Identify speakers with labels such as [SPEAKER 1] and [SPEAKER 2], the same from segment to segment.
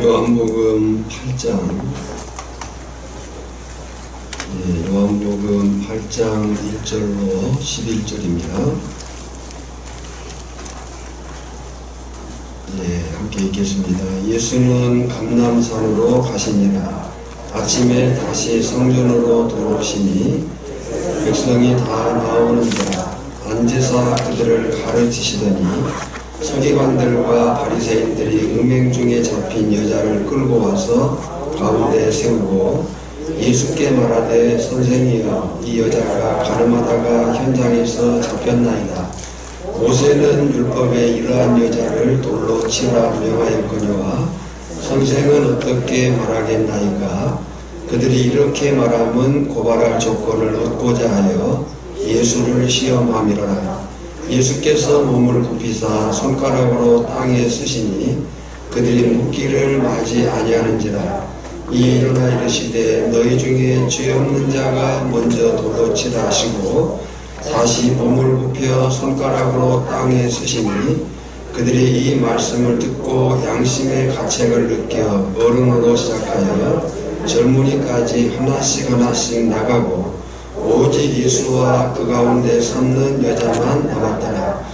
[SPEAKER 1] 요한복음 8장 요한복음 8장 1절로 11절입니다. 함께 읽겠습니다. 예수는 감람산으로 가시니라. 아침에 다시 성전으로 들어오시니 백성이 다 나오는지라. 앉으사 그들을 가르치시더니 서기관들과 바리새인들이 음행 중에 잡힌 여자를 끌고 와서 가운데 세우고 예수께 말하되 선생이여, 이 여자가 가늠하다가 현장에서 잡혔나이다. 모세는 율법에 이러한 여자를 돌로 치라 명하였거니와 선생은 어떻게 말하겠나이까? 그들이 이렇게 말하면 고발할 조건을 얻고자 하여 예수를 시험함이로라. 예수께서 몸을 굽히사 손가락으로 땅에 쓰시니 그들이 묻기를 마지 아니하는지라. 이에 일어나 이르시되 너희 중에 죄 없는 자가 먼저 돌로 치라 하시고 다시 몸을 굽혀 손가락으로 땅에 쓰시니 그들이 이 말씀을 듣고 양심의 가책을 느껴 어른으로 시작하여 젊은이까지 하나씩 나가고 오직 예수와 그 가운데 섰는 여자만 남았더라.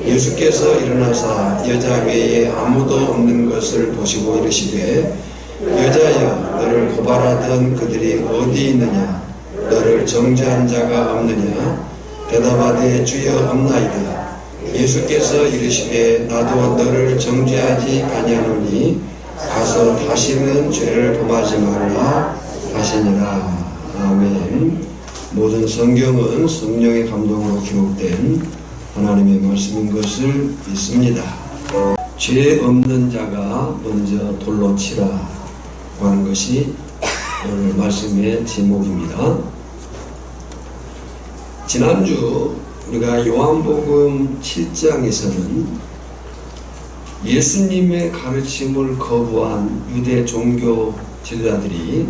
[SPEAKER 1] 예수께서 일어나사 여자 외에 아무도 없는 것을 보시고 이르시되 여자여, 너를 고발하던 그들이 어디 있느냐? 너를 정죄한 자가 없느냐? 대답하되 주여 없나이다. 예수께서 이르시되 나도 너를 정죄하지 아니하노니 가서 다시는 죄를 범하지 말라 하시니라. 아멘. 모든 성경은 성령의 감동으로 기록된 하나님의 말씀인 것을 믿습니다. 죄 없는 자가 먼저 돌로 치라 하는 것이 오늘 말씀의 제목입니다. 지난주 우리가 요한복음 7장에서는 예수님의 가르침을 거부한 유대 종교 지도자들이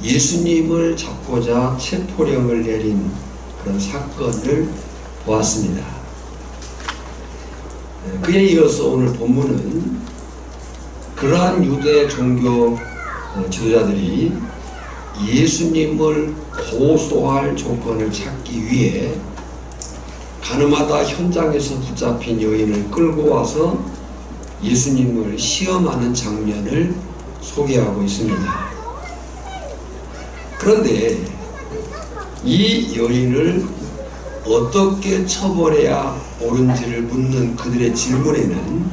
[SPEAKER 1] 예수님을 잡고자 체포령을 내린 그런 사건을 보았습니다. 그에 이어서 오늘 본문은 그러한 유대 종교 지도자들이 예수님을 고소할 조건을 찾기 위해 가늠하다 현장에서 붙잡힌 여인을 끌고 와서 예수님을 시험하는 장면을 소개하고 있습니다. 그런데 이 여인을 어떻게 처벌해야 옳은지를 묻는 그들의 질문에는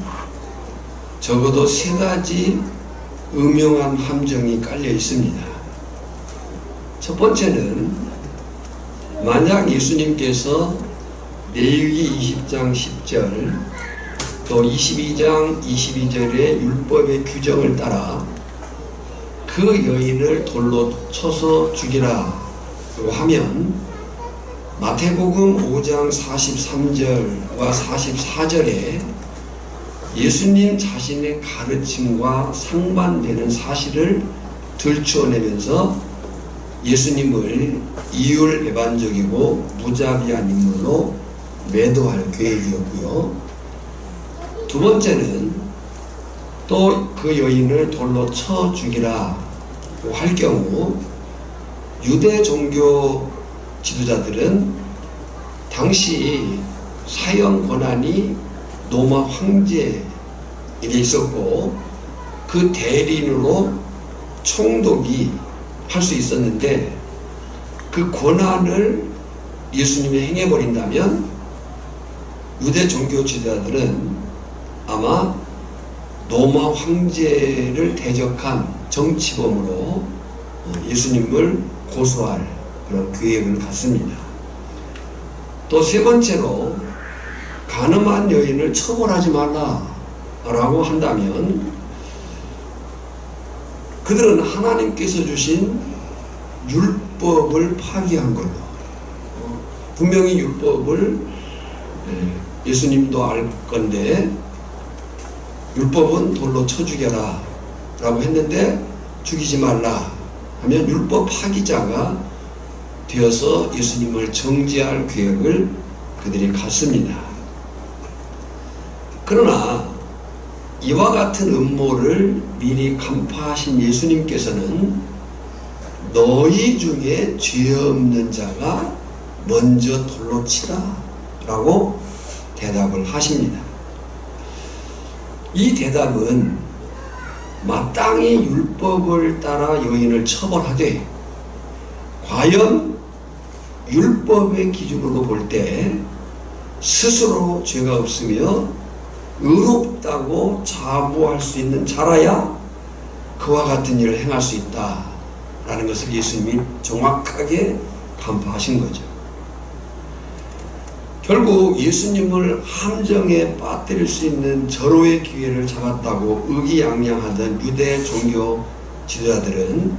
[SPEAKER 1] 적어도 세 가지 음흉한 함정이 깔려 있습니다. 첫 번째는 만약 예수님께서 레위기 20장 10절 또 22장 22절의 율법의 규정을 따라 그 여인을 돌로 쳐서 죽이라고 하면 마태복음 5장 43절과 44절에 예수님 자신의 가르침과 상반되는 사실을 들추어내면서 예수님을 이율배반적이고 무자비한 인물로 매도할 계획이었고요. 두 번째는 또 그 여인을 돌로 쳐 죽이라 할 경우 유대 종교 지도자들은 당시 사형 권한이 로마 황제에게 있었고 그 대리인으로 총독이 할 수 있었는데 그 권한을 예수님이 행해버린다면 유대 종교 지도자들은 아마 로마 황제를 대적한 정치범으로 예수님을 고소할 그런 계획을 갖습니다. 또 세 번째로 가늠한 여인을 처벌하지 말라라고 한다면 그들은 하나님께서 주신 율법을 파기한 걸로, 분명히 율법을 예수님도 알 건데 율법은 돌로 쳐 죽여라 라고 했는데 죽이지 말라 하면 율법 파기자가 되어서 예수님을 정죄할 계획을 그들이 갖습니다. 그러나 이와 같은 음모를 미리 간파하신 예수님께서는 너희 중에 죄 없는 자가 먼저 돌로 치라 라고 대답을 하십니다. 이 대답은 마땅히 율법을 따라 여인을 처벌하되 과연 율법의 기준으로 볼 때 스스로 죄가 없으며 의롭다고 자부할 수 있는 자라야 그와 같은 일을 행할 수 있다라는 것을 예수님이 정확하게 간파하신 거죠. 결국 예수님을 함정에 빠뜨릴 수 있는 절호의 기회를 잡았다고 의기양양하던 유대 종교 지도자들은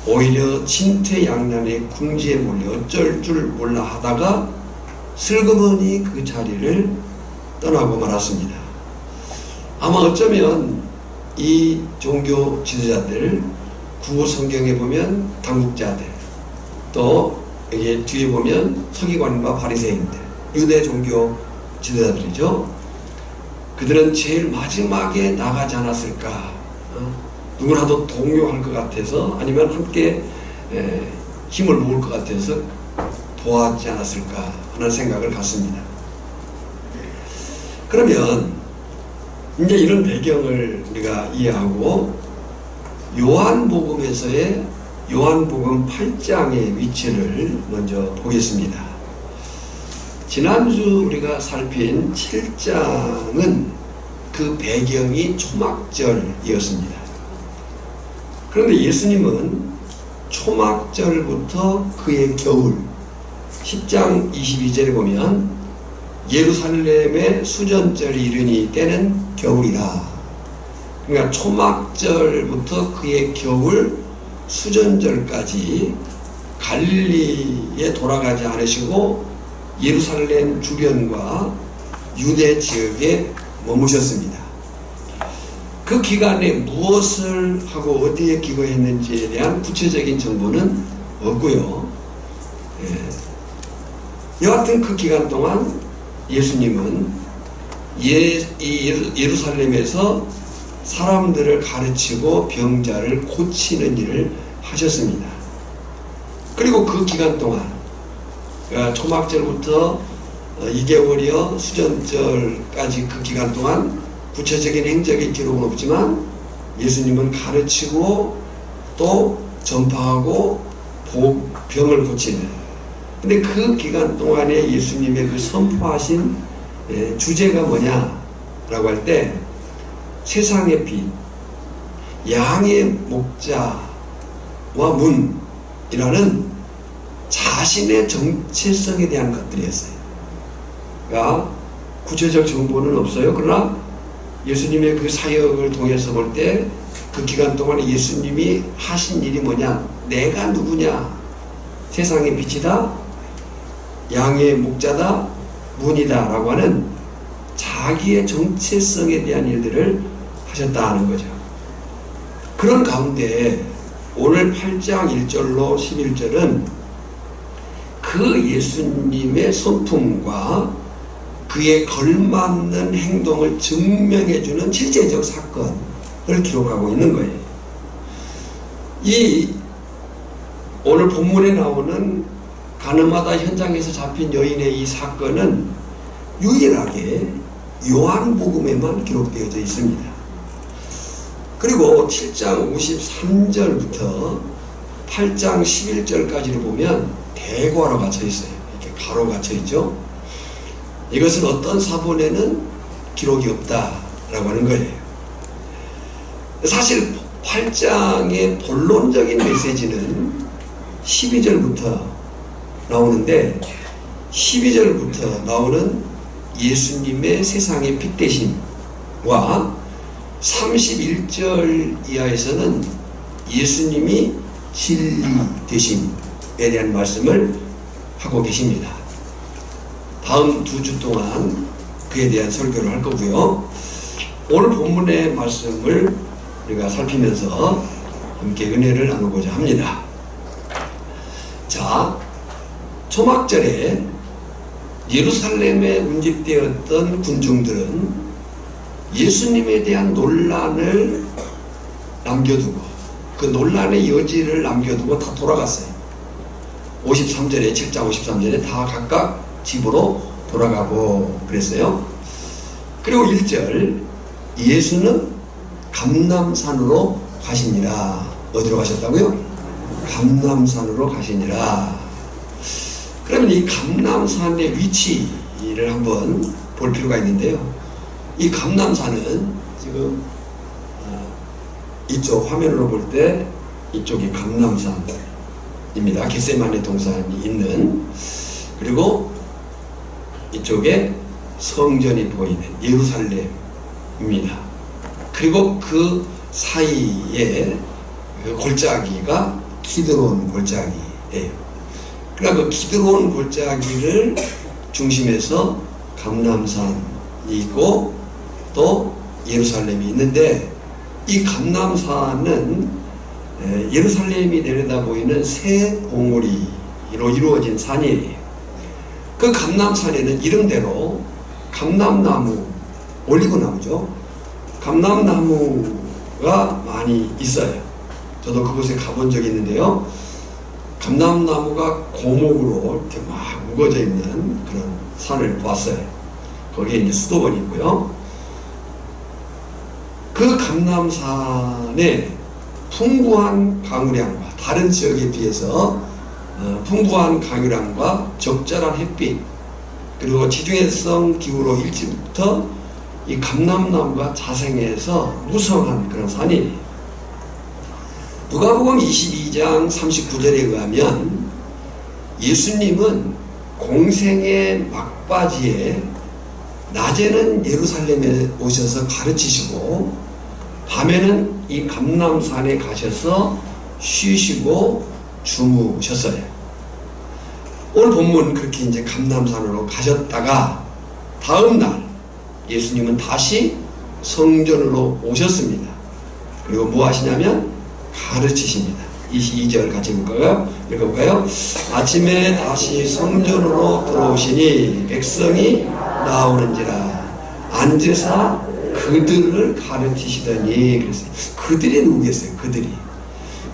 [SPEAKER 1] 오히려 진퇴양난의 궁지에 몰려 어쩔 줄 몰라 하다가 슬그머니 그 자리를 떠나고 말았습니다. 아마 어쩌면 이 종교 지도자들, 구호 성경에 보면 당국자들, 또 여기 뒤에 보면 서기관과 바리새인들, 유대 종교 지도자들이죠. 그들은 제일 마지막에 나가지 않았을까? 누구라도 동요할 것 같아서, 아니면 함께 힘을 모을 것 같아서 도와지 않았을까 하는 생각을 갖습니다. 그러면 이제 이런 배경을 우리가 이해하고 요한복음에서의 요한복음 8장의 위치를 먼저 보겠습니다. 지난주 우리가 살핀 7장은 그 배경이 초막절이었습니다. 그런데 예수님은 초막절부터 그의 겨울 10장 22절에 보면 예루살렘의 수전절이 이르니 때는 겨울이라. 그러니까 초막절부터 그의 겨울 수전절까지 갈릴리에 돌아가지 않으시고 예루살렘 주변과 유대 지역에 머무셨습니다. 그 기간에 무엇을 하고 어디에 기거했는지에 대한 구체적인 정보는 없고요. 여하튼 그 기간 동안 예수님은 예루살렘에서 사람들을 가르치고 병자를 고치는 일을 하셨습니다. 그리고 그 기간 동안 초막절부터 2개월이요 수전절까지 그 기간 동안 구체적인 행적의 기록은 없지만 예수님은 가르치고 또 전파하고 병을 고치는, 근데 그 기간 동안에 예수님의 그 선포하신 주제가 뭐냐라고 할 때 세상의 빛, 양의 목자와 문이라는 자신의 정체성에 대한 것들이었어요. 그러니까 구체적 정보는 없어요. 그러나 예수님의 그 사역을 통해서 볼 때 그 기간 동안에 예수님이 하신 일이 뭐냐? 내가 누구냐? 세상의 빛이다, 양의 목자다, 문이다 라고 하는 자기의 정체성에 대한 일들을 하셨다는 거죠. 그런 가운데 오늘 8장 1절로 11절은 그 예수님의 성품과 그에 걸맞는 행동을 증명해주는 실제적 사건을 기록하고 있는 거예요. 이 오늘 본문에 나오는 가늠하다 현장에서 잡힌 여인의 이 사건은 유일하게 요한복음에만 기록되어져 있습니다. 그리고 7장 53절부터 8장 11절까지를 보면 대괄호 갇혀 있어요. 이렇게 가로 갇혀 있죠. 이것은 어떤 사본에는 기록이 없다라고 하는 거예요. 사실 8장의 본론적인 메시지는 12절부터 나오는데 12절부터 나오는 예수님의 세상의 빛 되심과 31절 이하에서는 예수님이 진리 되심에 대한 말씀을 하고 계십니다. 다음 2주 동안 그에 대한 설교를 할 거고요. 오늘 본문의 말씀을 우리가 살피면서 함께 은혜를 나누고자 합니다. 자, 초막절에 예루살렘에 운집되었던 군중들은 예수님에 대한 논란을 남겨두고 그 논란의 여지를 남겨두고 다 돌아갔어요. 53절에 7장 53절에 다 각각 집으로 돌아가고 그랬어요. 그리고 1절 예수는 감람산으로 가시니라. 어디로 가셨다고요? 감람산으로 가시니라. 그러면 이 감람산의 위치를 한번 볼 필요가 있는데요. 이 감람산은 지금 이쪽 화면으로 볼 때 이쪽이 감람산입니다. 겟세마네 동산이 있는, 그리고 이쪽에 성전이 보이는 예루살렘입니다. 그리고 그 사이에 그 골짜기가 기드론 골짜기예요. 그러니까 그 기드론 골짜기를 중심해서 감람산이 있고 또 예루살렘이 있는데, 이 감람산은 예루살렘이 내려다 보이는 세 봉우리로 이루어진 산이에요. 그 감람산에는 이름대로 감람나무, 올리브나무죠. 감람나무가 많이 있어요. 저도 그곳에 가본 적이 있는데요. 감람나무가 고목으로 이렇게 막 우거져 있는 그런 산을 봤어요. 거기에 이제 수도원이 있고요. 그 감람산에 풍부한 강우량과 다른 지역에 비해서 풍부한 강우량과 적절한 햇빛, 그리고 지중해성 기후로 일찍부터 이 감람나무가 자생해서 무성한 그런 산이에요. 누가복음 22장 39절에 의하면 예수님은 공생의 막바지에 낮에는 예루살렘에 오셔서 가르치시고 밤에는 이 감람산에 가셔서 쉬시고 주무셨어요. 오늘 본문 그렇게 이제 감람산으로 가셨다가 다음 날 예수님은 다시 성전으로 오셨습니다. 그리고 뭐 하시냐면 가르치십니다. 22절 같이 읽어볼까요? 아침에 다시 성전으로 들어오시니 백성이 나오는지라 앉으사 그들을 가르치시더니, 그랬어요. 그들이 누구겠어요?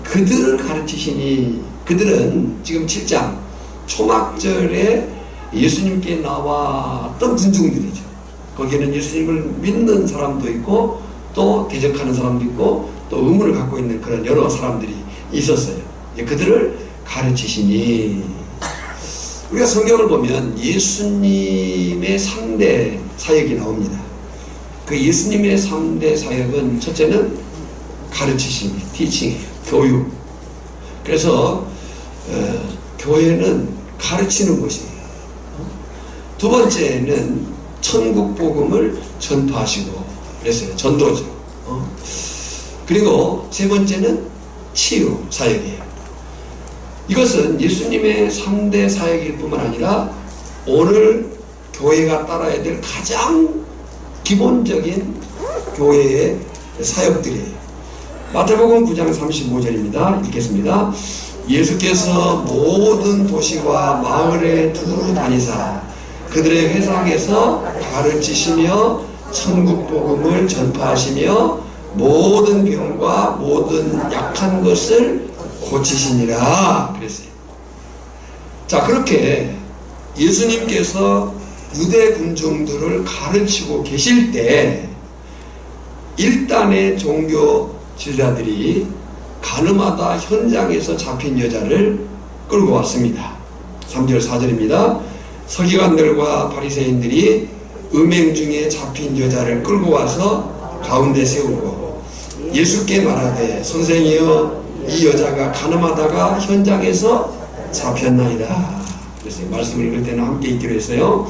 [SPEAKER 1] 그들을 가르치시니, 그들은 지금 7장 초막절에 예수님께 나왔던 군중들이죠. 거기에는 예수님을 믿는 사람도 있고 또 대적하는 사람도 있고 또 의문을 갖고 있는 그런 여러 사람들이 있었어요. 그들을 가르치시니, 우리가 성경을 보면 예수님의 3대 사역이 나옵니다. 그 예수님의 3대 사역은 첫째는 가르치심이에요. 티칭이에요. 교육. 그래서 교회는 가르치는 것이에요. 두 번째는 천국 복음을 전파하시고 그랬어요. 전도죠. 그리고 세 번째는 치유 사역이에요. 이것은 예수님의 3대 사역일 뿐만 아니라 오늘 교회가 따라야 될 가장 기본적인 교회의 사역들이에요. 마태복음 9장 35절입니다. 읽겠습니다. 예수께서 모든 도시와 마을에 두루 다니사 그들의 회상에서 가르치시며 천국 복음을 전파하시며 모든 병과 모든 약한 것을 고치시니라 그랬어요. 자, 그렇게 예수님께서 유대 군중들을 가르치고 계실 때 일단의 종교 지도자들이 가늠하다 현장에서 잡힌 여자를 끌고 왔습니다. 3절 4절입니다. 서기관들과 바리새인들이 음행 중에 잡힌 여자를 끌고 와서 가운데 세우고 예수께 말하되 선생이여 이 여자가 가늠하다가 현장에서 잡혔나이다. 그래서 말씀을 읽을 때는 함께 읽기로 했어요.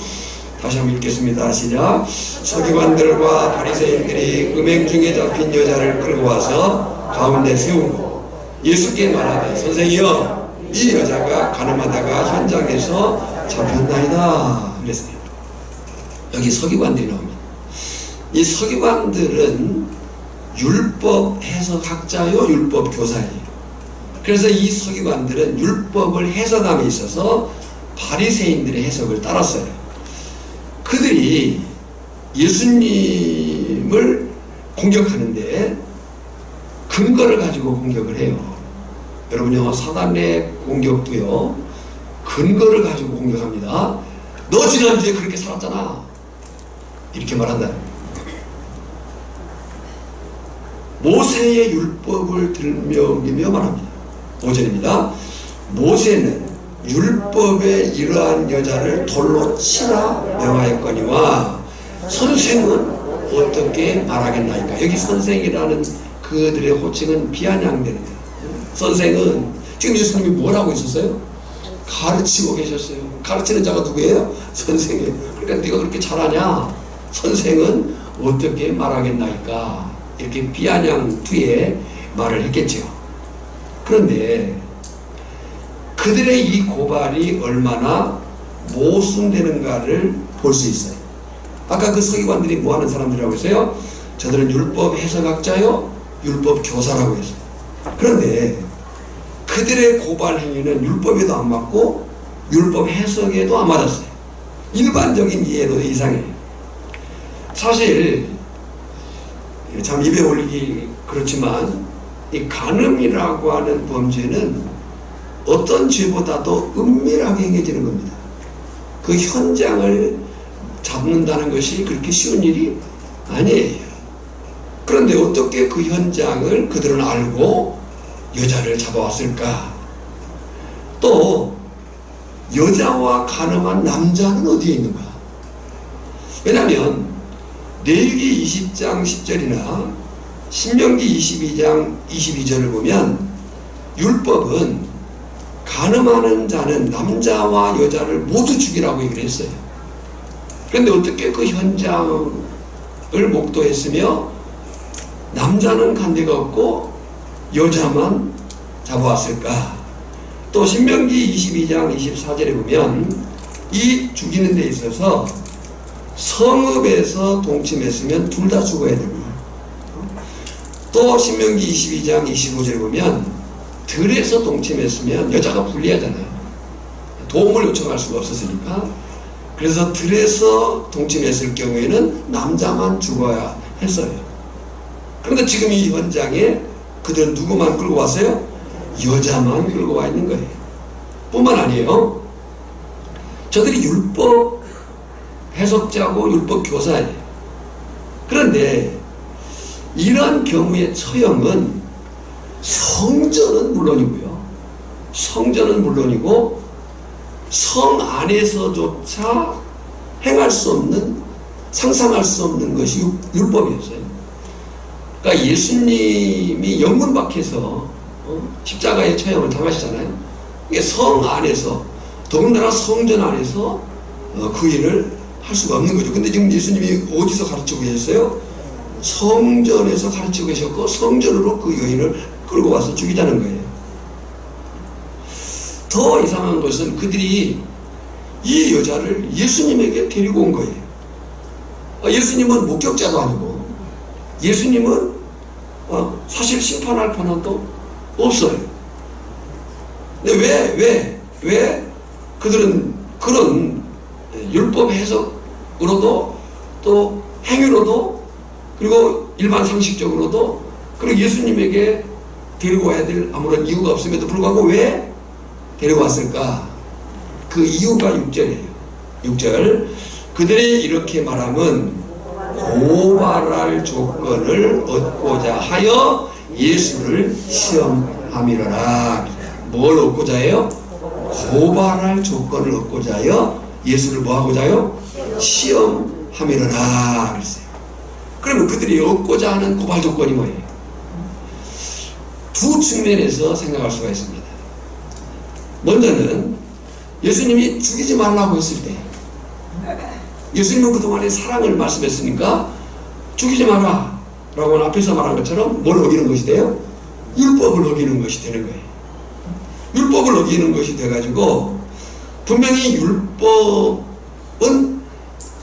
[SPEAKER 1] 다시 한번 읽겠습니다. 시작. 서기관들과 바리새인들이 음행 중에 잡힌 여자를 끌고 와서 가운데 세우고 예수께 말하되 선생이여 이 여자가 가늠하다가 현장에서 잡혔나이다. 그랬어요. 여기 서기관들이 나옵니다. 이 서기관들은 율법 해석학자요, 율법 교사예요. 그래서 이 서기관들은 율법을 해석함에 있어서 바리새인들의 해석을 따랐어요. 그들이 예수님을 예수님을 공격하는데 근거를 가지고 공격을 해요. 여러분요, 사단의 공격도요, 근거를 가지고 공격합니다. 너 지난주에 그렇게 살았잖아. 이렇게 말한다. 모세의 율법을 들먹이며 말합니다. 5절입니다. 모세는 율법에 이러한 여자를 돌로 치라 명하였거니와 선생은 어떻게 말하겠나이까. 여기 선생이라는 그들의 호칭은 비아냥되는 거예요. 선생은 지금 예수님이 뭘 하고 있었어요? 가르치고 계셨어요. 가르치는 자가 누구예요? 선생이에요. 그러니까 네가 그렇게 잘하냐? 선생은 어떻게 말하겠나이까. 이렇게 비아냥 뒤에 말을 했겠죠. 그런데 그들의 이 고발이 얼마나 모순되는가를 볼 수 있어요. 아까 그 서기관들이 뭐 하는 사람들이라고 했어요? 저들은 율법 해석학자요, 율법 교사라고 했어요. 그런데 그들의 고발 행위는 율법에도 안 맞고 율법 해석에도 안 맞았어요. 일반적인 이해도 이상해요. 사실 참 입에 올리기 그렇지만 이 간음이라고 하는 범죄는 어떤 죄보다도 은밀하게 행해지는 겁니다. 그 현장을 잡는다는 것이 그렇게 쉬운 일이 아니에요. 그런데 어떻게 그 현장을 그들은 알고 여자를 잡아왔을까? 또 여자와 간음한 남자는 어디에 있는 거야? 왜냐하면 레위기 20장 10절이나 신명기 22장 22절을 보면 율법은 간음하는 자는 남자와 여자를 모두 죽이라고 얘기를 했어요. 그런데 어떻게 그 현장을 목도했으며 남자는 간 데가 없고 여자만 잡아왔을까? 또 신명기 22장 24절에 보면 이 죽이는 데 있어서 성읍에서 동침했으면 둘 다 죽어야 됩니다. 또 신명기 22장 25절에 보면 들에서 동침했으면 여자가 불리하잖아요. 도움을 요청할 수가 없었으니까. 그래서 들에서 동침했을 경우에는 남자만 죽어야 했어요. 그런데 지금 이 현장에 그들은 누구만 끌고 왔어요? 여자만 끌고 와 있는 거예요. 뿐만 아니에요. 저들이 율법 해석자고 율법 교사예요. 그런데 이런 경우의 처형은 성전은 물론이고요. 성전은 물론이고 성 안에서조차 행할 수 없는, 상상할 수 없는 것이 율법이었어요. 그러니까 예수님이 영문 밖에서 십자가의 처형을 당하시잖아요. 이게 성 안에서, 더군다나 성전 안에서 그 일을 할 수가 없는 거죠. 근데 지금 예수님이 어디서 가르치고 계셨어요? 성전에서 가르치고 계셨고 성전으로 그 여인을 끌고 와서 죽이자는 거예요. 더 이상한 것은 그들이 이 여자를 예수님에게 데리고 온 거예요. 예수님은 목격자도 아니고 예수님은 사실 심판할 권한도 없어요. 근데 왜 그들은 그런 율법 해석으로도 또 행위로도 그리고 일반 상식적으로도 그리고 예수님에게 데리고 와야 될 아무런 이유가 없음에도 불구하고 왜 데리고 왔을까? 그 이유가 6절이에요. 6절. 그들이 이렇게 말함은 고발할 조건을 얻고자 하여 예수를 시험함이로라. 뭘 얻고자 해요? 고발할 조건을 얻고자 하여 예수를 뭐 하고자 해요? 시험함이로라 그랬어요. 그러면 그들이 얻고자 하는 고발 조건이 뭐예요? 두 측면에서 생각할 수가 있습니다. 먼저는 예수님이 죽이지 말라고 했을 때 예수님은 그동안에 사랑을 말씀했으니까 죽이지 마라 라고 앞에서 말한 것처럼 뭘 어기는 것이 돼요? 율법을 어기는 것이 되는 거예요. 율법을 어기는 것이 돼가지고 분명히 율법은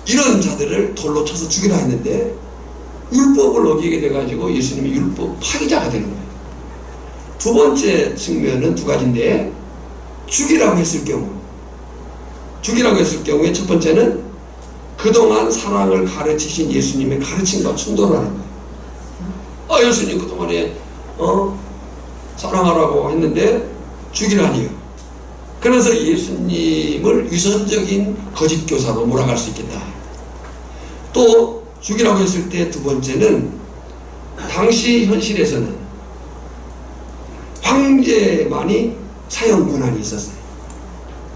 [SPEAKER 1] 이런 자들을 돌로 쳐서 죽이라 했는데 율법을 어기게 돼가지고 예수님이 율법 파기자가 되는 거예요. 두 번째 측면은 두 가지인데 죽이라고 했을 경우에 첫 번째는 그 그동안 사랑을 가르치신 예수님의 가르침과 충돌하는 거예요. 예수님 그동안에 사랑하라고 했는데 죽이라니요. 그래서 예수님을 위선적인 거짓 교사로 몰아갈 수 있겠다. 또 죽이라고 했을 때 두 번째는 당시 현실에서는 황제만이 사형 권한이 있었어요.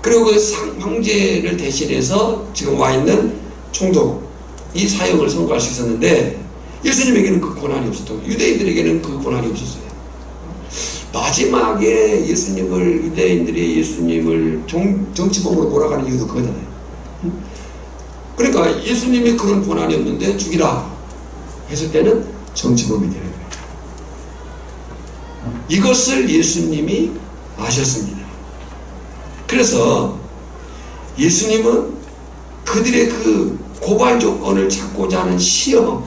[SPEAKER 1] 그리고 그 황제를 대신해서 지금 와 있는 총독이 사형을 선고할 수 있었는데 예수님에게는 그 권한이 없었고 유대인들에게는 그 권한이 없었어요. 마지막에 유대인들이 예수님을 정치범으로 몰아가는 이유도 그거잖아요. 그러니까 예수님이 그런 권한이 없는데 죽이라 했을 때는 정치범이 되는 거예요. 이것을 예수님이 아셨습니다. 그래서 예수님은 그들의 그 고발 조건을 찾고자 하는 시험,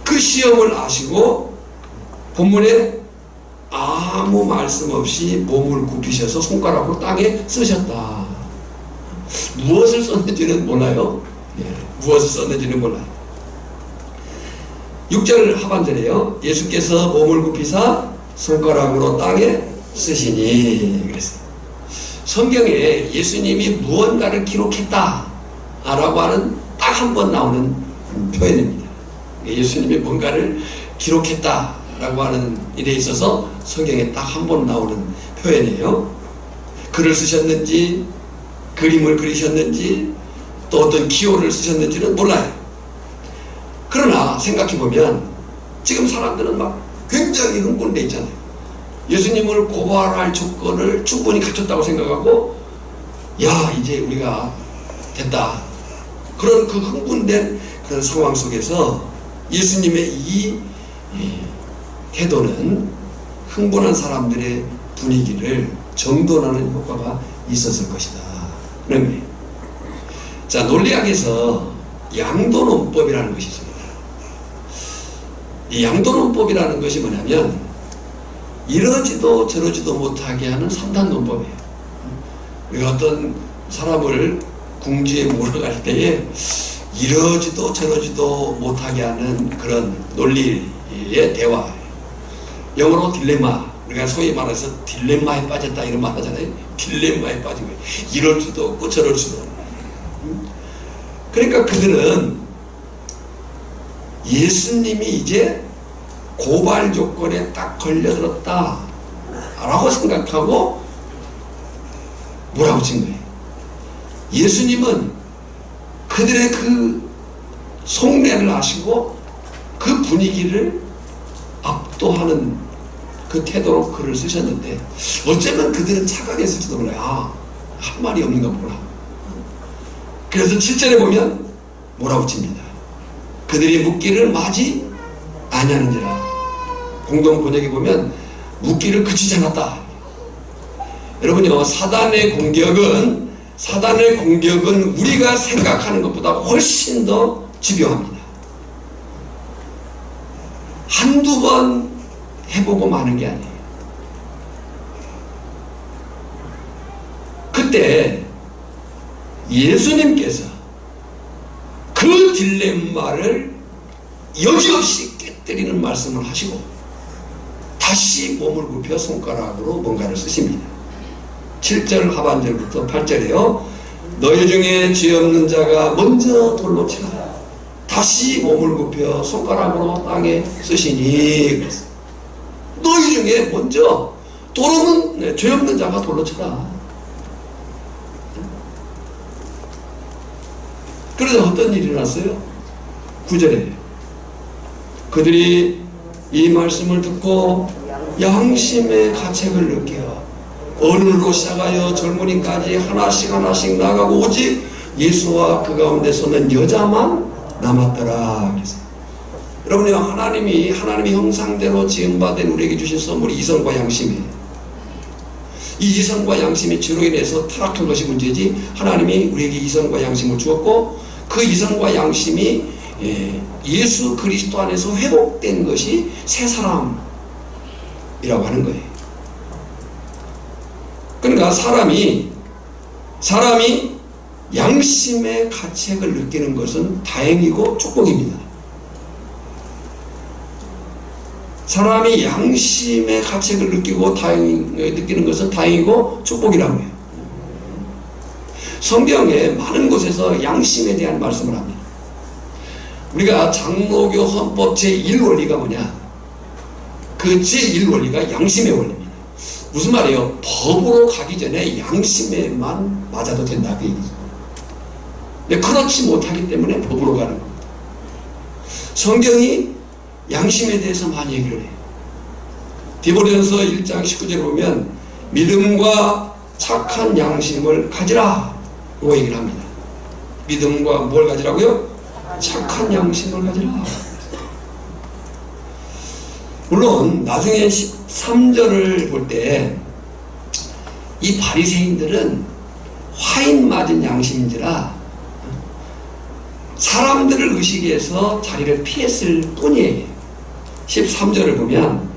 [SPEAKER 1] 그 시험을 아시고 본문에 아무 말씀 없이 몸을 굽히셔서 손가락으로 땅에 쓰셨다. 무엇을 썼는지는 몰라요. 무엇을 썼는지는 몰라요. 6절 하반절에요. 예수께서 몸을 굽히사 손가락으로 땅에 쓰시니 그랬어요. 성경에 예수님이 무언가를 기록했다 라고 하는 딱 한 번 나오는 표현입니다. 예수님이 뭔가를 기록했다 라고 하는 일에 있어서 성경에 딱 한 번 나오는 표현이에요. 글을 쓰셨는지 그림을 그리셨는지 또 어떤 기호를 쓰셨는지는 몰라요. 그러나 생각해보면 지금 사람들은 막 굉장히 흥분돼 있잖아요. 예수님을 고발할 조건을 충분히 갖췄다고 생각하고 야 이제 우리가 됐다. 그런 그 흥분된 그런 상황 속에서 예수님의 이 태도는 흥분한 사람들의 분위기를 정돈하는 효과가 있었을 것이다. 그런 거예요. 자, 논리학에서 양도논법이라는 것이 있습니다. 이 양도논법이라는 것이 뭐냐면 이러지도 저러지도 못하게 하는 3단 논법이에요. 우리가 어떤 사람을 궁지에 몰아갈 때에 이러지도 저러지도 못하게 하는 그런 논리의 대화. 영어로 딜레마. 우리가 소위 말해서 딜레마에 빠졌다 이런 말 하잖아요. 딜레마에 빠진 거예요. 이럴 수도 없고 저럴 수도 없고. 그러니까 그들은 예수님이 이제 고발 조건에 딱 걸려들었다 라고 생각하고 몰아붙인 거예요. 예수님은 그들의 그 속내를 아시고 그 분위기를 압도하는 그 태도로 글을 쓰셨는데 어쩌면 그들은 착각했을지도 몰라요. 할 말이 없는가 보구나. 그래서 7절에 보면 몰아붙입니다. 그들이 묻기를 마지 아니하는지라. 공동 번역에 보면 묻기를 그치지 않았다. 여러분요, 사단의 공격은 우리가 생각하는 것보다 훨씬 더 집요합니다. 한두 번 해보고 마는 게 아니에요. 그때 예수님께서 그 딜레마를 여지없이 깨뜨리는 말씀을 하시고 다시 몸을 굽혀 손가락으로 뭔가를 쓰십니다. 7절 하반절부터 8절에요. 너희 중에 죄 없는 자가 먼저 돌로 치라. 다시 몸을 굽혀 손가락으로 땅에 쓰시니 그랬어요. 너희 중에 먼저 돌 없는 죄 없는 자가 돌로 쳐라. 그래서 어떤 일이 일어났어요? 9절에 그들이 이 말씀을 듣고 양심의 가책을 느껴 어른으로 시작하여 젊은이까지 하나씩 나가고 오직 예수와 그 가운데 서는 여자만 남았더라. 그래서 여러분이 하나님의 형상대로 지음받은 우리에게 주신 선물이 이성과 양심이에요. 이 이성과 양심이 죄로 인해서 타락한 것이 문제지 하나님이 우리에게 이성과 양심을 주었고 그 이성과 양심이 예수 그리스도 안에서 회복된 것이 새 사람이라고 하는 거예요. 그러니까 사람이 양심의 가책을 느끼는 것은 다행이고 축복입니다. 사람이 양심의 가책을 느끼고 느끼는 것은 다행이고 축복이라고 해요. 성경에 많은 곳에서 양심에 대한 말씀을 합니다. 우리가 장로교 헌법 제1원리가 뭐냐? 그 제1원리가 양심의 원리입니다. 무슨 말이에요? 법으로 가기 전에 양심에만 맞아도 된다 그 얘기죠. 근데 그렇지 못하기 때문에 법으로 가는 겁니다. 성경이 양심에 대해서 많이 얘기를 해요. 디모데전서 1장 19절에 보면 믿음과 착한 양심을 가지라 고 얘기를 합니다. 믿음과 뭘 가지라고요? 착한 양심을 가지라. 물론 나중에 13절을 볼 때 이 바리새인들은 화인 맞은 양심인지라 사람들을 의식해서 자리를 피했을 뿐이에요. 13절을 보면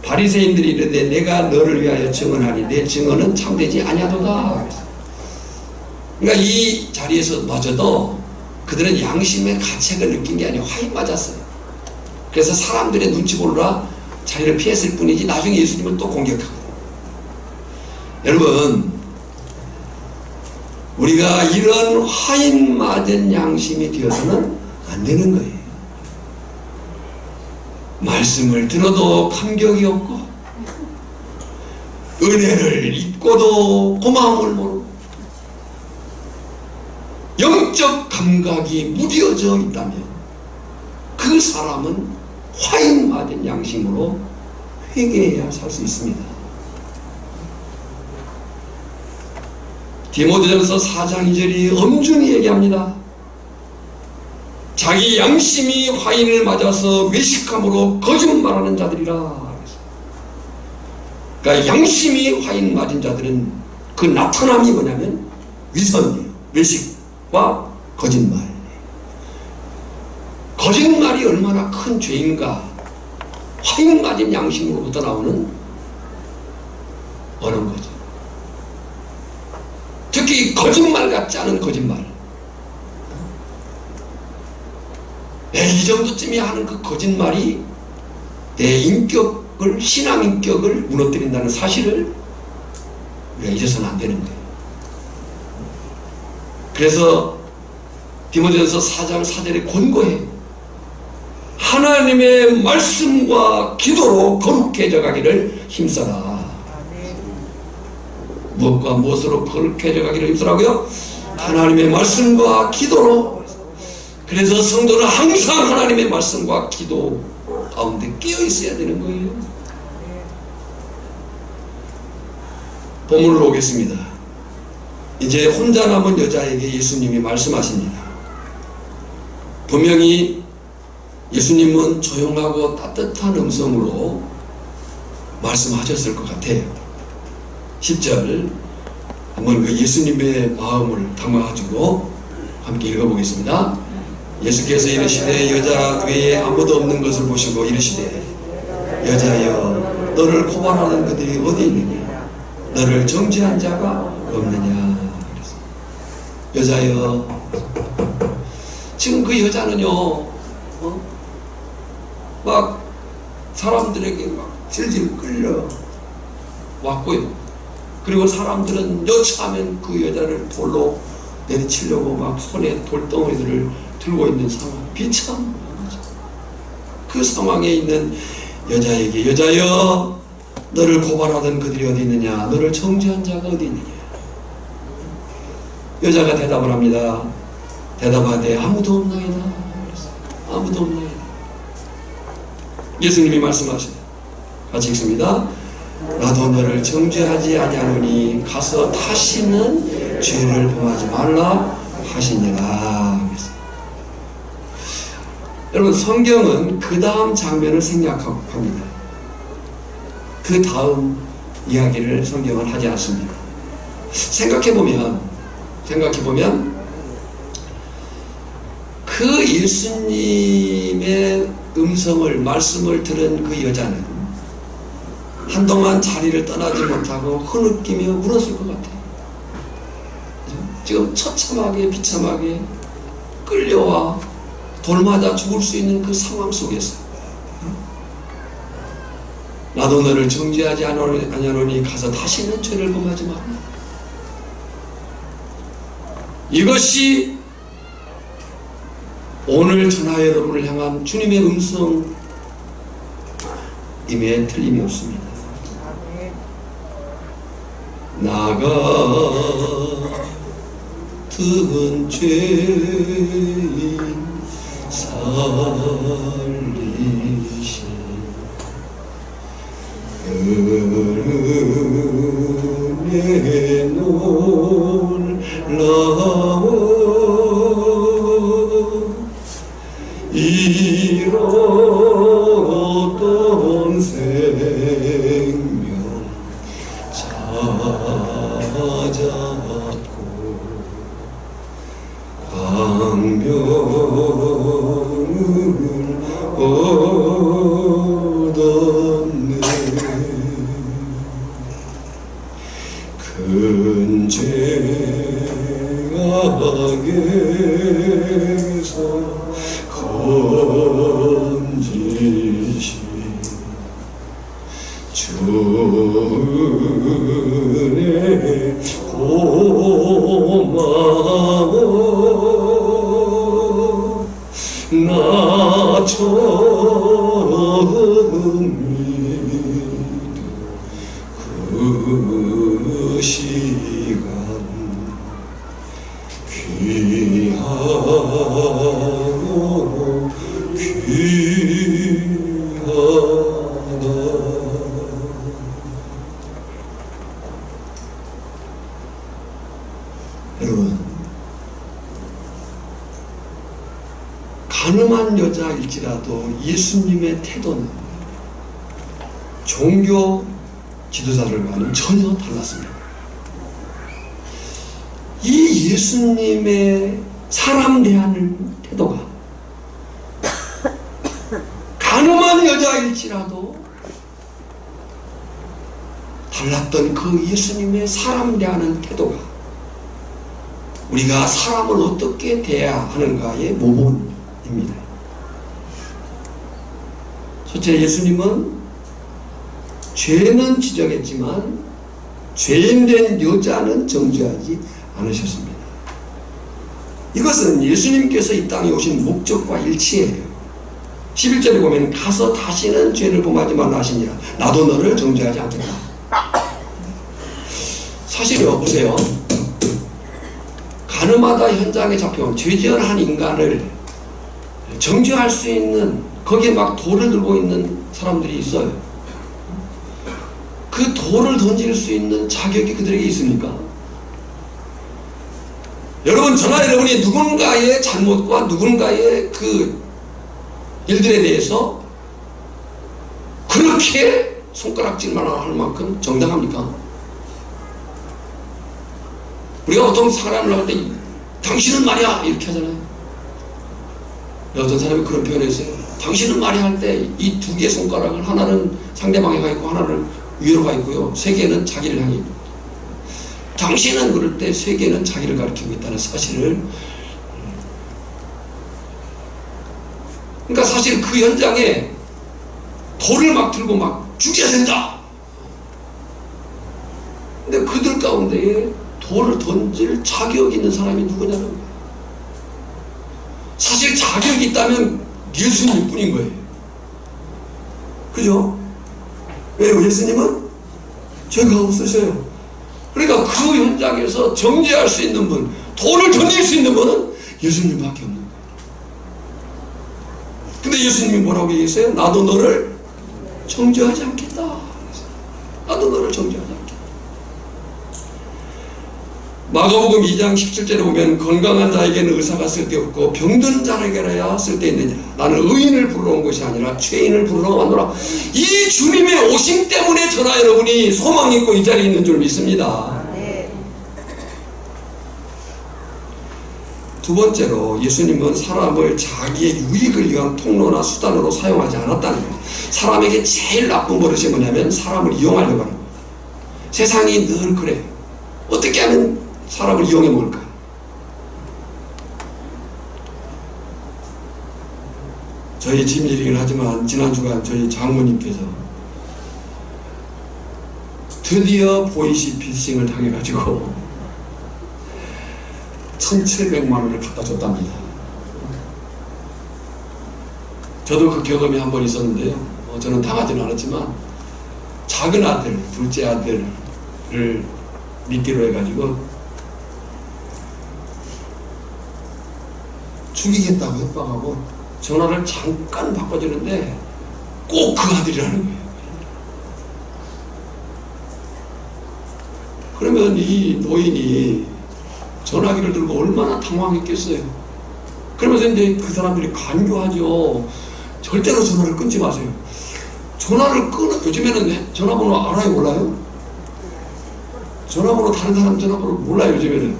[SPEAKER 1] 바리새인들이 이르되 내가 너를 위하여 증언하니 내 증언은 참되지 아니하도다. 그러니까 이 자리에서 마저도 그들은 양심의 가책을 느낀 게 아니라 화인 맞았어요. 그래서 사람들의 눈치 보느라 자리를 피했을 뿐이지 나중에 예수님은 또 공격하거든요. 여러분, 우리가 이런 화인 맞은 양심이 되어서는 안 되는 거예요. 말씀을 들어도 감격이 없고 은혜를 입고도 고마움을 모르고 영적 감각이 무뎌져 있다면 그 사람은 화인 맞은 양심으로 회개해야 살 수 있습니다. 디모데전서 4장 2절이 엄중히 얘기합니다. 자기 양심이 화인을 맞아서 외식함으로 거짓말하는 자들이라. 그러니까 양심이 화인 맞은 자들은 그 나타남이 뭐냐면 위선이에요. 외식과 거짓말. 거짓말이 얼마나 큰 죄인가. 화인 맞은 양심으로부터 나오는 어느 거죠. 특히 거짓말 같지 않은 거짓말. 이 정도쯤이야 하는 그 거짓말이 내 인격을, 신앙 인격을 무너뜨린다는 사실을 우리가 잊어서는 안 되는 거예요. 그래서 디모데전서 4장 4절에 권고해요. 하나님의 말씀과 기도로 거룩해져 가기를 힘써라. 무엇과 무엇으로 거룩해져 가기를 힘쓰라고요? 하나님의 말씀과 기도로. 그래서 성도는 항상 하나님의 말씀과 기도 가운데 깨어 있어야 되는 거예요. 본문으로 오겠습니다. 이제 혼자 남은 여자에게 예수님이 말씀하십니다. 분명히 예수님은 조용하고 따뜻한 음성으로 말씀하셨을 것 같아요. 10절 한번 그 예수님의 마음을 담아가지고 함께 읽어보겠습니다. 예수께서 이르시되 여자 외에 아무도 없는 것을 보시고 이르시되 여자여 너를 고발하는 그들이 어디 있느냐 너를 정죄한 자가 없느냐. 여자여, 지금 그 여자는요 막 사람들에게 막 질질 끌려 왔고요. 그리고 사람들은 여차하면 그 여자를 돌로 내리치려고 막 손에 돌덩어리들을 들고 있는 상황, 비참 그 상황에 있는 여자에게 여자여 너를 고발하던 그들이 어디 있느냐 너를 정죄한 자가 어디 있느냐. 여자가 대답을 합니다. 대답하되 아무도 없나이다. 아무도 없나이다. 예수님이 말씀하시네. 같이 읽습니다. 나도 너를 정죄하지 아니하노니 가서 다시는 죄를 범하지 말라 하시니라. 여러분, 성경은 그 다음 장면을 생략합니다. 그 다음 이야기를 성경은 하지 않습니다. 생각해보면 그 예수님의 음성을, 말씀을 들은 그 여자는 한동안 자리를 떠나지 못하고 흐느끼며 울었을 것 같아요. 지금 처참하게 비참하게 끌려와 돌맞아 죽을 수 있는 그 상황 속에서 나도 너를 정죄하지 아니하노니 가서 다시는 죄를 범하지 마라. 이것이 오늘 전하 여러분을 향한 주님의 음성임에 틀림이 없습니다. 나 같은 죄인 살리신 은혜 놀라워 잃었던 생명 찾았고 광명을 얻었네. 큰 죄악에서 건지신 주의 고마워 나처럼 믿음 그 시간 귀하고 귀하다. 여러분, 가늠한 여자일지라도 예수님의 태도는 종교 지도자들과는 전혀 달랐습니다. 이 예수님의 사람 대하는 태도가 가늠한 여자일지라도 달랐던 그 예수님의 사람 대하는 태도가 우리가 사람을 어떻게 대해야 하는가의 모본입니다. 첫째, 예수님은 죄는 지적했지만 죄인된 여자는 정죄하지 않으셨습니다. 이것은 예수님께서 이 땅에 오신 목적과 일치해요. 11절에 보면 가서 다시는 죄를 범하지 말라 하시니라. 나도 너를 정죄하지 않겠다. 사실요, 보세요. 가늠하다 현장에 잡혀온 죄지은 한 인간을 정죄할 수 있는, 거기에 막 돌을 들고 있는 사람들이 있어요. 그 돌을 던질 수 있는 자격이 그들에게 있습니까? 여러분, 저나 여러분이 누군가의 잘못과 누군가의 그 일들에 대해서 그렇게 손가락질만 할 만큼 정당합니까? 우리가 보통 사람을 할 때 당신은 말이야 이렇게 하잖아요. 어떤 사람이 그런 표현을 했어요. 당신은 말이야 할 때 이 두 개의 손가락을 하나는 상대방에 가 있고 하나는 위로 가 있고요. 세 개는 자기를 향해 있고, 당신은 그럴 때 세 개는 자기를 가리키고 있다는 사실을. 그러니까 사실 그 현장에 돌을 막 들고 막 죽여야 된다. 근데 그들 가운데에 돌을 던질 자격이 있는 사람이 누구냐는 거예요. 사실 자격이 있다면 예수님 뿐인 거예요. 그죠? 왜요? 예수님은 죄가 없으셔요. 그러니까 그 현장에서 정죄할 수 있는 분, 돌을 던질 수 있는 분은 예수님밖에 없는 거예요. 근데 예수님이 뭐라고 얘기했어요? 나도 너를 정죄하지 않겠다. 나도 너를 정죄하지 않겠다. 마가복음 2장 17절에 보면 건강한 자에게는 의사가 쓸데없고 병든 자에게라야 쓸데있느니라. 나는 의인을 부르러 온 것이 아니라 죄인을 부르러 왔노라. 이 주님의 오심 때문에 저나 여러분이 소망 있고 이 자리에 있는 줄 믿습니다. 두 번째로, 예수님은 사람을 자기의 유익을 위한 통로나 수단으로 사용하지 않았다는 거예요. 사람에게 제일 나쁜 버릇이 뭐냐면 사람을 이용하려고 하는 거예요. 세상이 늘 그래요. 어떻게 하면 사람을 이용해 먹을까? 저희 집 일이긴 하지만 지난 주간 저희 장모님께서 드디어 보이시피싱을 당해가지고 1,700만 원을 갖다 줬답니다. 저도 그 경험이 한 번 있었는데요. 저는 당하지는 않았지만 작은 아들, 둘째 아들을 믿기로 해가지고 죽이겠다고 협박하고 전화를 잠깐 바꿔주는데 꼭 그 아들이라는 거예요. 그러면 이 노인이 전화기를 들고 얼마나 당황했겠어요. 그러면서 이제 그 사람들이 간교하죠. 절대로 전화를 끊지 마세요. 전화를 끊어. 요즘에는 전화번호 알아요, 몰라요? 전화번호, 다른 사람 전화번호 몰라요, 요즘에는.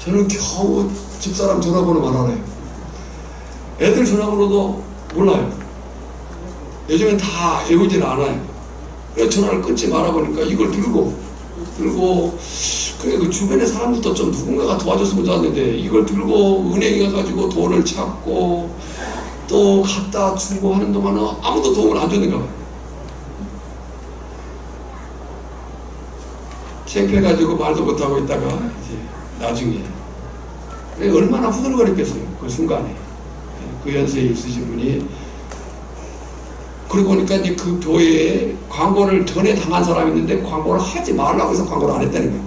[SPEAKER 1] 저는 겨우 집사람 전화번호만 알아요. 애들 전화번호도 몰라요. 요즘엔 다 외우질 않아요. 그래서 전화를 끊지 말아 보니까 이걸 들고 그래, 그 주변의 사람들도 좀 누군가가 도와줬으면 좋았는데 이걸 들고 은행에 가가지고 돈을 찾고 또 갖다 주고 하는 동안은 아무도 도움을 안 줬는가 봐요. 창피해가지고 말도 못하고 있다가 이제 나중에 얼마나 후들거렸겠어요. 그 순간에 그 연세에 있으신 분이. 그러고 보니까 이제 그 교회에 광고를 전에 당한 사람이 있는데 광고를 하지 말라고 해서 광고를 안 했다는 거예요.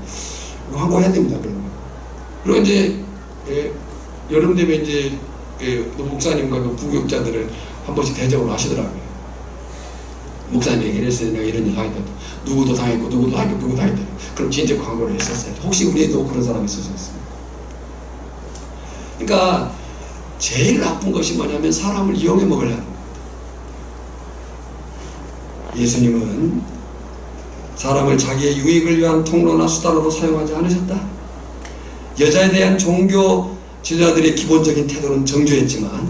[SPEAKER 1] 광고해야 됩니다. 그리고 이제 여름 되면 이제 목사님과 그 부교육자들을 한 번씩 대접을 하시더라고요. 목사님 얘기를 했어요. 내가 이런 일 당했다. 누구도 당했고 누구도 당했고 누구도 당했다. 그럼 진짜 광고를 했었어요. 혹시 우리도 그런 사람이 있으셨어요? 그러니까 제일 나쁜 것이 뭐냐면 사람을 이용해 먹으려는 거예요. 예수님은 사람을 자기의 유익을 위한 통로나 수단으로 사용하지 않으셨다. 여자에 대한 종교 지도자들의 기본적인 태도는 정교했지만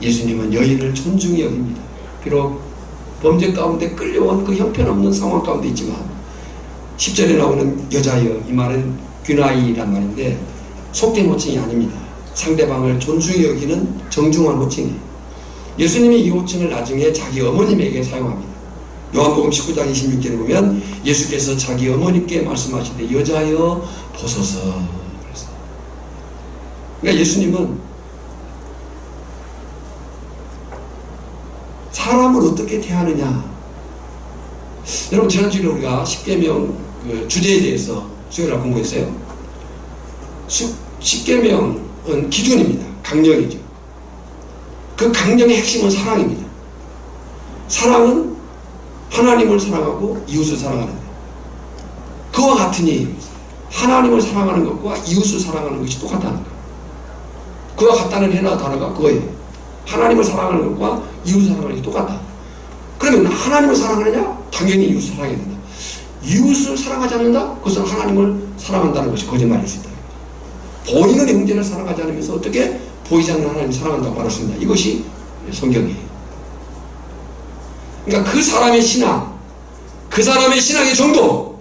[SPEAKER 1] 예수님은 여인을 존중히 여깁니다. 비록 범죄 가운데 끌려온 그 형편없는 상황 가운데 있지만 10절에 나오는 여자여, 이 말은 귀나이란 말인데 속된 호칭이 아닙니다. 상대방을 존중히 여기는 정중한 호칭이에요. 예수님이 이 호칭을 나중에 자기 어머님에게 사용합니다. 요한복음 19장 26절에 보면 예수께서 자기 어머니께 말씀하시되 여자여 보소서. 그러니까 예수님은 사람을 어떻게 대하느냐. 여러분 지난주에 우리가 십계명 그 주제에 대해서 수요일날 공부했어요. 십계명은 기준입니다. 강령이죠. 그 강령의 핵심은 사랑입니다. 사랑은 하나님을 사랑하고 이웃을 사랑하는 거예요. 그와 같으니 하나님을 사랑하는 것과 이웃을 사랑하는 것이 똑같다는 거예요. 그와 같다는 해나 단어가 그거예요. 하나님을 사랑하는 것과 이웃을 사랑하는 것이 똑같다. 그러면 하나님을 사랑하느냐? 당연히 이웃을 사랑해야 된다. 이웃을 사랑하지 않는다? 그것은 하나님을 사랑한다는 것이 거짓말일 수 있다. 보이는 형제를 사랑하지 않으면서 어떻게 보이지 않는 하나님을 사랑한다고 말할 수 있나? 이것이 성경이에요. 그러니까 그 사람의 신앙, 그 사람의 신앙의 정도,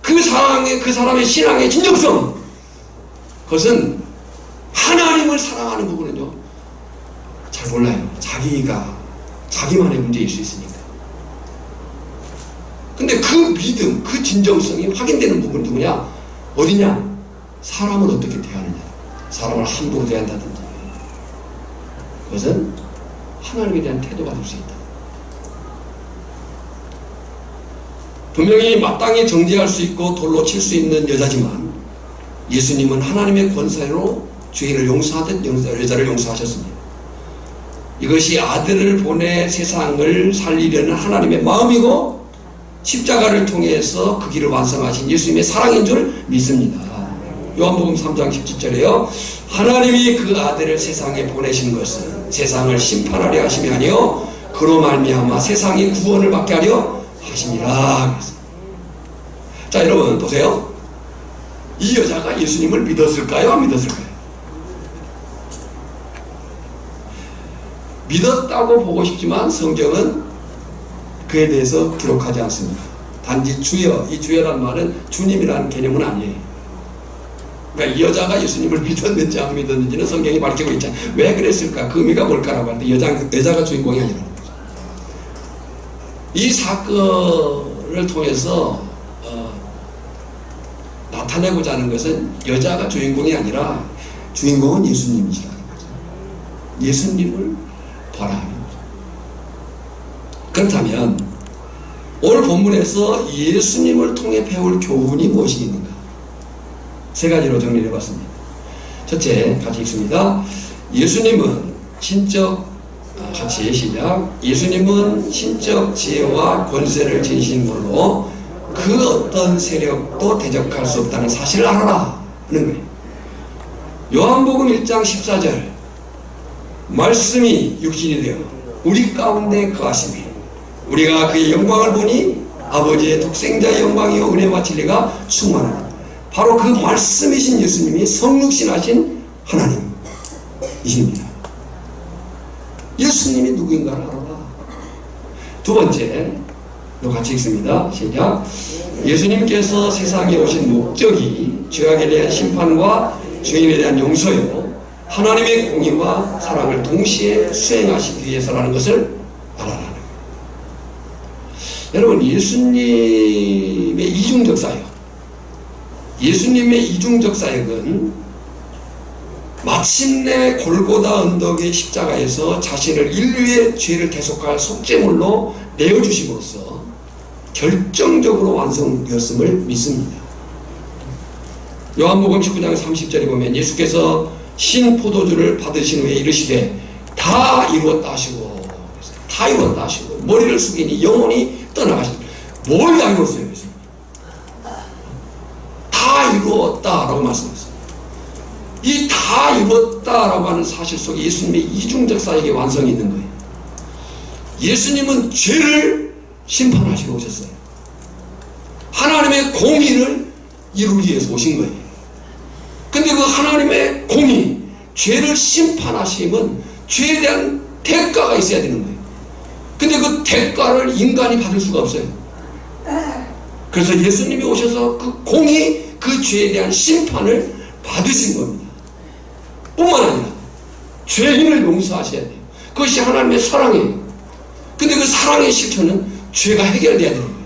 [SPEAKER 1] 그 사람의 신앙의 진정성, 그것은 하나님을 사랑하는 부분은요, 잘 몰라요. 자기만의 문제일 수 있으니까. 근데 그 믿음, 그 진정성이 확인되는 부분은 누구냐? 어디냐? 사람을 어떻게 대하느냐. 사람을 함부로 대한다든지. 그것은 하나님에 대한 태도가 될 수 있다. 분명히 마땅히 정죄할 수 있고 돌로 칠 수 있는 여자지만 예수님은 하나님의 권세로 죄인을 용서하듯 여자를 용서하셨습니다. 이것이 아들을 보내 세상을 살리려는 하나님의 마음이고 십자가를 통해서 그 길을 완성하신 예수님의 사랑인 줄 믿습니다. 요한복음 3장 17절에요. 하나님이 그 아들을 세상에 보내신 것은 세상을 심판하려 하심이 아니요 그로 말미암아 세상이 구원을 받게 하려 하심이라. 자, 여러분 보세요. 이 여자가 예수님을 믿었을까요? 안 믿었을까요? 믿었다고 보고 싶지만 성경은 그에 대해서 기록하지 않습니다. 단지 주여, 이 주여란 말은 주님이라는 개념은 아니에요. 그러니까 이 여자가 예수님을 믿었는지 안 믿었는지는 성경이 밝히고 있잖아요. 왜 그랬을까? 그 의미가 뭘까라고 하는데 여자가 주인공이 아니라 이 사건을 통해서 나타내고자 하는 것은 여자가 주인공이 아니라 주인공은 예수님이시라는 거죠. 예수님을 보라 하는 거죠. 그렇다면 오늘 본문에서 예수님을 통해 배울 교훈이 무엇이 있는가? 세 가지로 정리를 해봤습니다. 첫째, 같이 읽습니다. 예수님은 같이 시작. 예수님은 신적 지혜와 권세를 지니신 걸로 그 어떤 세력도 대적할 수 없다는 사실을 알아라 하는 거예요. 요한복음 1장 14절 말씀이 육신이 되어 우리 가운데 거하시며 우리가 그의 영광을 보니 아버지의 독생자의 영광이요 은혜와 진리가 충만하다. 바로 그 말씀이신 예수님이 성육신하신 하나님이십니다. 예수님이 누구인가를 알아라. 두 번째, 같이 읽습니다. 시작. 예수님께서 세상에 오신 목적이 죄악에 대한 심판과 죄인에 대한 용서요 하나님의 공의와 사랑을 동시에 수행하시기 위해서라는 것을 알아라. 여러분, 예수님의 이중적 사역, 예수님의 이중적 사역은 마침내 골고다 언덕의 십자가에서 자신을 인류의 죄를 대속할 속죄물로 내어주심으로써 결정적으로 완성되었음을 믿습니다. 요한복음 19장 30절에 보면 예수께서 신 포도주를 받으신 후에 이르시되 다 이루었다 하시고, 다 이루었다 하시고 머리를 숙이니 영혼이 떠나가십니다. 뭘 다 이루었어요? 다 이루었다라고 말씀하셨어요. 이 다 이루었다라고 하는 사실 속에 예수님의 이중적 사역의 완성이 있는 거예요. 예수님은 죄를 심판하시러 오셨어요. 하나님의 공의를 이루기 위해서 오신 거예요. 근데 그 하나님의 공의, 죄를 심판하심은 죄에 대한 대가가 있어야 되는 거예요. 근데 그 대가를 인간이 받을 수가 없어요. 그래서 예수님이 오셔서 그 공의, 그 죄에 대한 심판을 받으신 겁니다. 뿐만 아니라 죄인을 용서하셔야 돼요. 그것이 하나님의 사랑이에요. 근데 그 사랑의 실천은 죄가 해결돼야 되는 거예요.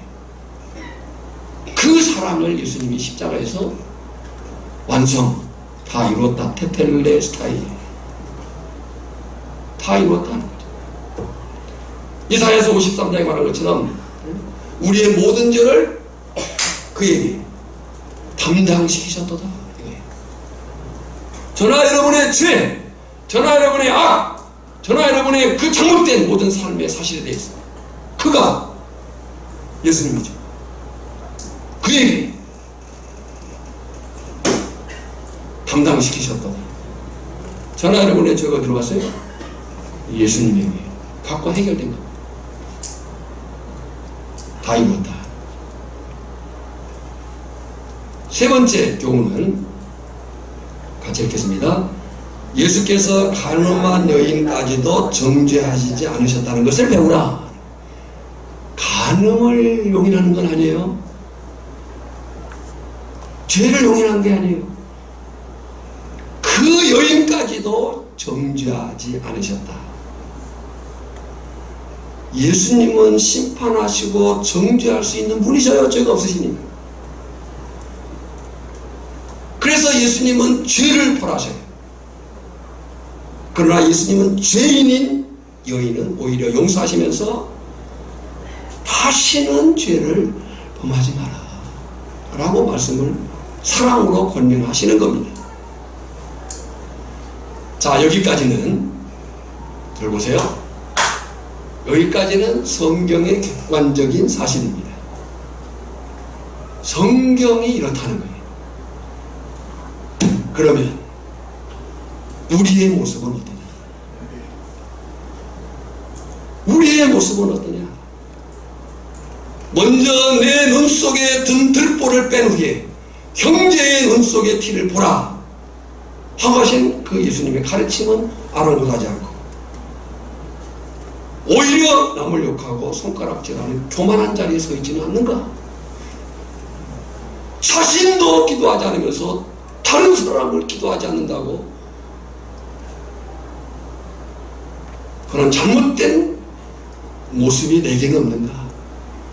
[SPEAKER 1] 그 사랑을 예수님이 십자가에서 다 이루었다. 테텔레스타이. 다 이루었다는 거죠. 이사야서 53장에 말한 것처럼 우리의 모든 죄를 그에게 담당시키셨도다. 저나 여러분의 죄, 저나 여러분의 악, 저나 여러분의 그 잘못된 모든 삶의 사실에 대해서 그가 예수님이죠. 그에게 담당시키셨도다. 저나 여러분의 죄가 어디로 갔어요? 예수님에게 갖고 해결된 겁니다. 다 이뤘다. 세 번째 교훈은 같이 읽겠습니다. 예수께서 간음한 여인까지도 정죄하시지 않으셨다는 것을 배우라. 간음을 용인하는 건 아니에요. 죄를 용인한 게 아니에요. 그 여인까지도 정죄하지 않으셨다. 예수님은 심판하시고 정죄할 수 있는 분이셔요. 죄가 없으시니까. 그래서 예수님은 죄를 벌하셔요. 그러나 예수님은 죄인인 여인은 오히려 용서하시면서 다시는 죄를 범하지 마라 라고 말씀을 사랑으로 권면하시는 겁니다. 자, 여기까지는 들어보세요. 여기까지는 성경의 객관적인 사실입니다. 성경이 이렇다는 거예요. 그러면 우리의 모습은 어떠냐? 우리의 모습은 어떠냐? 먼저 내 눈 속에 든 들보를 뺀 후에 형제의 눈 속에 티를 보라 하고 하신 그 예수님의 가르침은 아랑곳하지 않고 오히려 남을 욕하고 손가락질하는 교만한 자리에 서 있지는 않는가? 자신도 기도하지 않으면서 다른 사람을 기도하지 않는다고? 그런 잘못된 모습이 내게는 없는가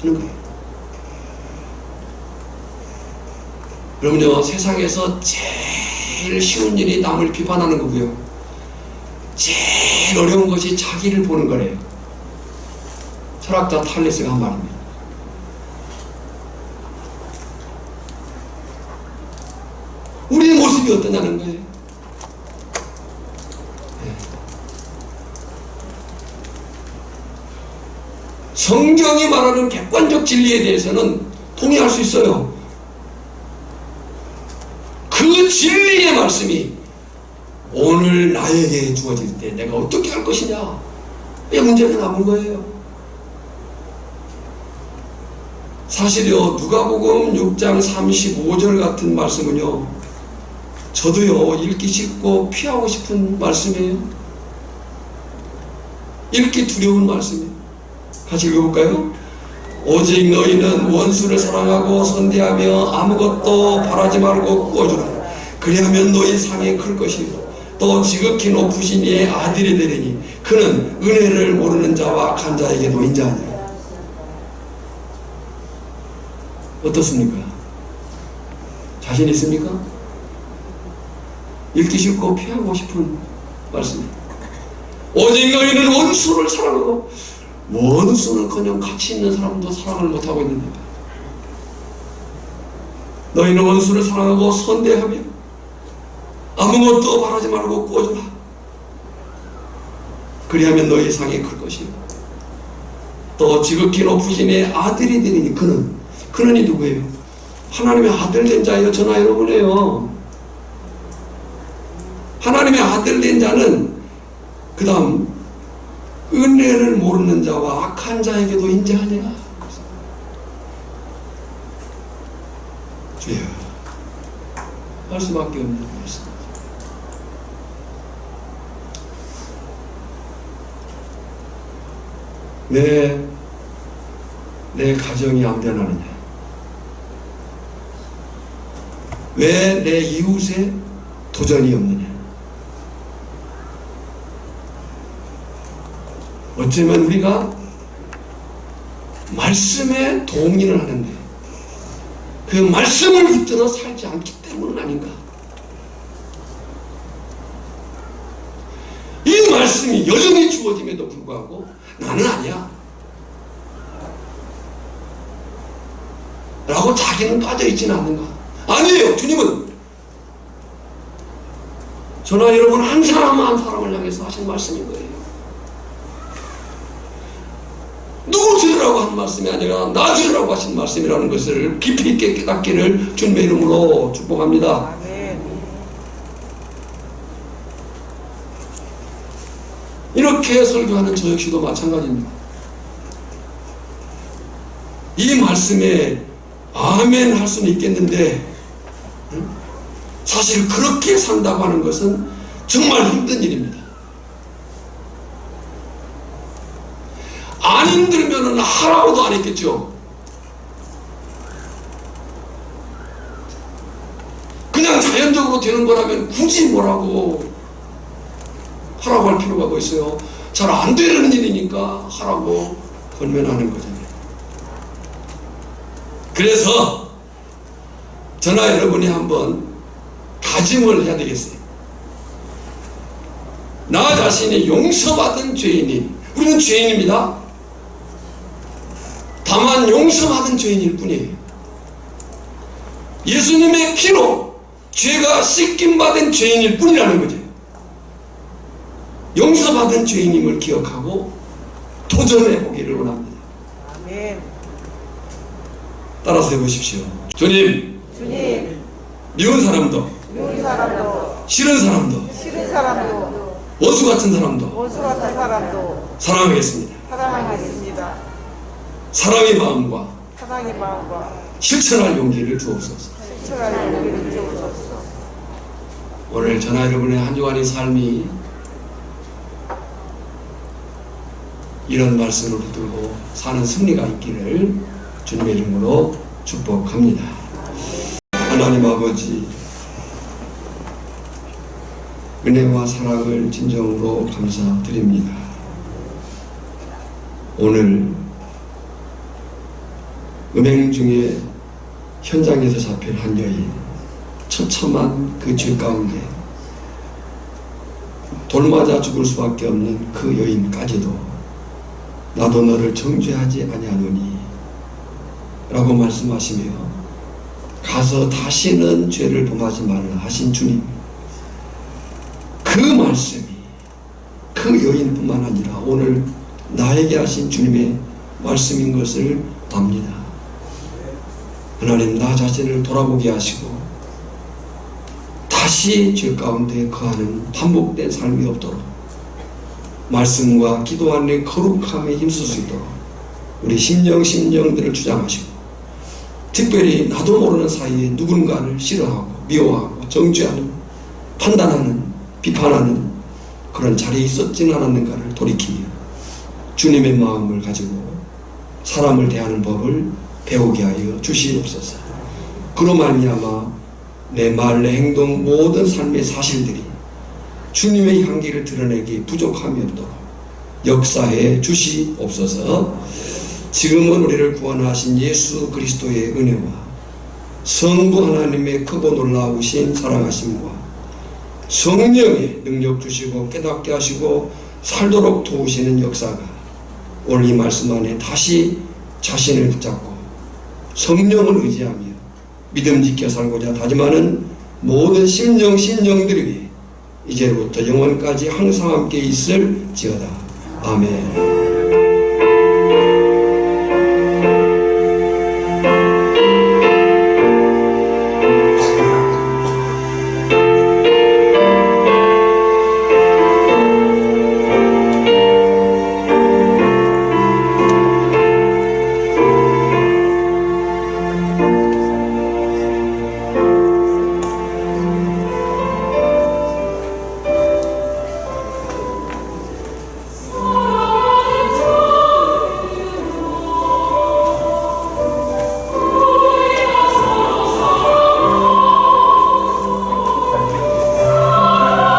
[SPEAKER 1] 하는 거예요. 여러분요, 세상에서 제일 쉬운 일이 남을 비판하는 거고요, 제일 어려운 것이 자기를 보는 거래요. 철학자 탈레스가 한 말입니다. 우리의 모습이 어떠냐는 거예요. 성경이 말하는 객관적 진리에 대해서는 동의할 수 있어요. 그 진리의 말씀이 오늘 나에게 주어질 때 내가 어떻게 할 것이냐, 이 문제가 남은 거예요. 사실요, 누가복음 6장 35절 같은 말씀은요, 저도요 읽기 쉽고 피하고 싶은 말씀이에요. 읽기 두려운 말씀이에요. 같이 읽어볼까요? 오직 너희는 원수를 사랑하고 선대하며 아무것도 바라지 말고 꾸어주라. 그리하면 너희 상이 클 것이요 또 지극히 높으신 이의 아들이 되리니 그는 은혜를 모르는 자와 악한 자에게도 인자하니라. 어떻습니까? 자신 있습니까? 읽기 쉽고 피하고 싶은 말씀입니다. 오직 너희는 원수를 사랑하고, 원수는커녕 가치 있는 사람도 사랑을 못하고 있는데, 너희는 원수를 사랑하고 선대하며 아무것도 바라지 말고 꾸어주라. 그리하면 너희 상이 클 것이요 또 지극히 높으신 이의 아들이 되리니 그는이 누구예요? 하나님의 아들 된 자예요. 저나 여러분이에요. 하나님의 아들 된 자는 그 다음 은혜를 모르는 자와 악한 자에게도 인자하니라. 주여, 할 수밖에 없는 말씀. 내 가정이 안 변하느냐? 왜 내 이웃에 도전이 없느냐? 어쩌면 우리가 말씀에 동의를 하는데 그 말씀을 붙들어 살지 않기 때문은 아닌가? 이 말씀이 여전히 주어짐에도 불구하고 나는 아니야 라고 자기는 빠져있지는 않는가? 아니에요. 주님은 저나 여러분 한 사람 한 사람을 향해서 하신 말씀인 거예요. 누구 들으라고 한 말씀이 아니라 나 들으라고 하신 말씀이라는 것을 깊이 있게 깨닫기를 주님의 이름으로 축복합니다. 이렇게 설교하는 저 역시도 마찬가지입니다. 이 말씀에 아멘 할 수는 있겠는데 사실 그렇게 산다고 하는 것은 정말 힘든 일입니다. 안 힘들면은 하라고도 안 했겠죠. 그냥 자연적으로 되는 거라면 굳이 뭐라고 하라고 할 필요가 뭐 있어요. 잘 안 되는 일이니까 하라고 권면하는 거잖아요. 그래서 저나 여러분이 한번 다짐을 해야 되겠어요. 나 자신이 용서받은 죄인이, 우리는 죄인입니다. 다만 용서받은 죄인일 뿐이에요. 예수님의 피로 죄가 씻김받은 죄인일 뿐이라는 거죠. 용서받은 죄인임을 기억하고 도전해 보기를 원합니다. 아멘. 따라서 해보십시오. 주님, 미운 사람도, 싫은 사람도, 원수 같은 사람도 사랑하겠습니다. 사랑의 마음과 실천할 용기를 주옵소서. 오늘 저나 여러분의 한 주간의 삶이 이런 말씀을 붙들고 사는 승리가 있기를 주님의 이름으로 축복합니다. 하나님 아버지, 은혜와 사랑을 진정으로 감사드립니다. 오늘 음행 중에 현장에서 잡힌 한 여인, 처참한 그 죄 가운데 돌맞아 죽을 수밖에 없는 그 여인까지도 나도 너를 정죄하지 아니하노니 라고 말씀하시며 가서 다시는 죄를 범하지 말라 하신 주님, 그 말씀이 그 여인뿐만 아니라 오늘 나에게 하신 주님의 말씀인 것을 압니다. 하나님, 나 자신을 돌아보게 하시고 다시 죄 가운데 거하는 반복된 삶이 없도록 말씀과 기도 안에 거룩함에 힘쓸 수 있도록 우리 심령들을 주장하시고, 특별히 나도 모르는 사이에 누군가를 싫어하고 미워하고 정죄하는, 판단하는, 비판하는 그런 자리에 있었지는 않았는가를 돌이키며 주님의 마음을 가지고 사람을 대하는 법을 배우게 하여 주시옵소서. 그로 말미암아 내 말, 내 행동, 모든 삶의 사실들이 주님의 향기를 드러내기 부족함이 없도록 역사해 주시옵소서. 지금은 우리를 구원하신 예수 그리스도의 은혜와 성부 하나님의 크고 놀라우신 사랑하심과 성령의 능력 주시고 깨닫게 하시고 살도록 도우시는 역사가 오늘 이 말씀 안에 다시 자신을 붙잡고 성령을 의지하며 믿음 지켜 살고자 다짐하는 모든 심령들이 위해 이제부터 영원까지 항상 함께 있을지어다. 아멘.